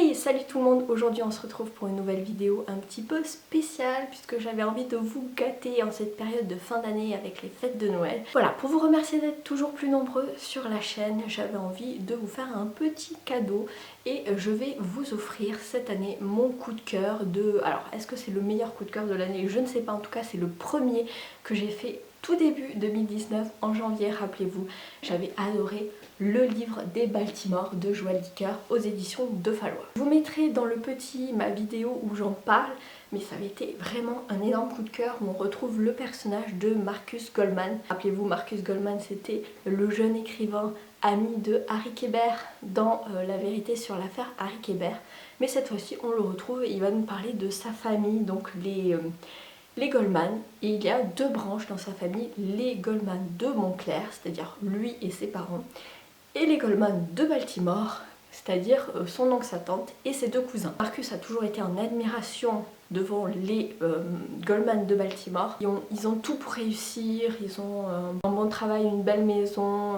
Hey, salut tout le monde! Aujourd'hui on se retrouve pour une nouvelle vidéo un petit peu spéciale puisque j'avais envie de vous gâter en cette période de fin d'année avec les fêtes de Noël. Voilà, pour vous remercier d'être toujours plus nombreux sur la chaîne, j'avais envie de vous faire un petit cadeau et je vais vous offrir cette année mon coup de cœur de... Alors, est-ce que c'est le meilleur coup de cœur de l'année? Je ne sais pas, en tout cas c'est le premier que j'ai fait tout début 2019, en janvier, rappelez-vous, j'avais adoré le livre des Baltimore de Joël Dicker aux éditions de Fallois. Je vous mettrai dans le petit ma vidéo où j'en parle, mais ça avait été vraiment un énorme coup de cœur où on retrouve le personnage de Marcus Goldman. Rappelez-vous, Marcus Goldman, c'était le jeune écrivain ami de Harry Kéber dans La vérité sur l'affaire Harry Kéber. Mais cette fois-ci, on le retrouve et il va nous parler de sa famille, donc les Goldman, et il y a deux branches dans sa famille, les Goldman de Montclair, c'est-à-dire lui et ses parents, et les Goldman de Baltimore, c'est-à-dire son oncle, sa tante et ses deux cousins. Marcus a toujours été en admiration devant les Goldman de Baltimore. Ils ont tout pour réussir, ils ont un bon travail, une belle maison,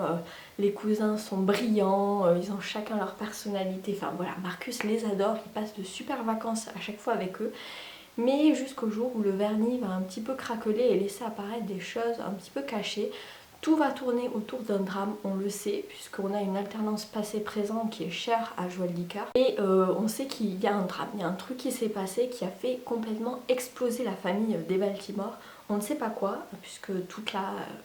les cousins sont brillants, ils ont chacun leur personnalité, enfin voilà, Marcus les adore, il passe de super vacances à chaque fois avec eux. Mais jusqu'au jour où le vernis va un petit peu craqueler et laisser apparaître des choses un petit peu cachées. Tout va tourner autour d'un drame, on le sait, puisqu'on a une alternance passé-présent qui est chère à Joël Dicker. Et on sait qu'il y a un drame, il y a un truc qui s'est passé qui a fait complètement exploser la famille des Baltimore. On ne sait pas quoi, puisque toute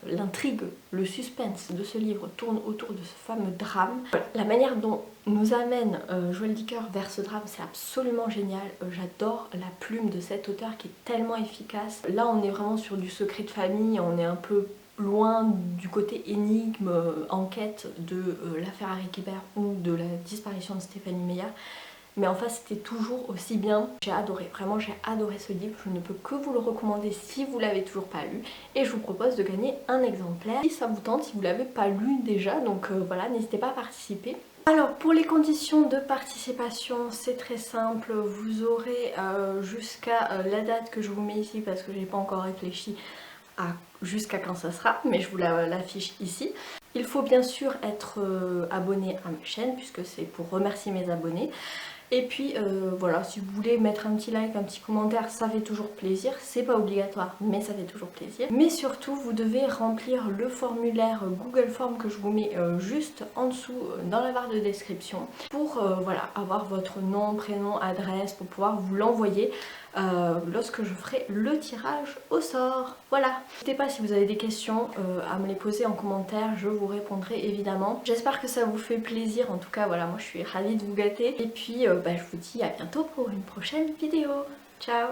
l'intrigue, le suspense de ce livre tourne autour de ce fameux drame. Voilà. La manière dont nous amène Joël Dicker vers ce drame, c'est absolument génial. J'adore la plume de cet auteur qui est tellement efficace. Là, on est vraiment sur du secret de famille, on est un peu loin du côté énigme, enquête de l'affaire Harry Kéber ou de la disparition de Stéphanie Meyer. Mais enfin c'était toujours aussi bien. J'ai adoré, vraiment j'ai adoré ce livre, je ne peux que vous le recommander si vous l'avez toujours pas lu. Et je vous propose de gagner un exemplaire si ça vous tente, si vous l'avez pas lu déjà. Donc voilà, n'hésitez pas à participer. Alors pour les conditions de participation, c'est très simple, vous aurez jusqu'à la date que je vous mets ici parce que j'ai pas encore réfléchi jusqu'à quand ça sera, mais je vous l'affiche ici. Il faut bien sûr être abonné à ma chaîne puisque c'est pour remercier mes abonnés. Et puis voilà, si vous voulez mettre un petit like, un petit commentaire, ça fait toujours plaisir. C'est pas obligatoire, mais ça fait toujours plaisir. Mais surtout, vous devez remplir le formulaire Google Form que je vous mets juste en dessous dans la barre de description pour voilà, avoir votre nom, prénom, adresse pour pouvoir vous l'envoyer lorsque je ferai le tirage au sort. Voilà. N'hésitez pas si vous avez des questions à me les poser en commentaire, je vous répondrai évidemment. J'espère que ça vous fait plaisir, en tout cas voilà, moi je suis ravie de vous gâter. Et puis je vous dis à bientôt pour une prochaine vidéo. Ciao!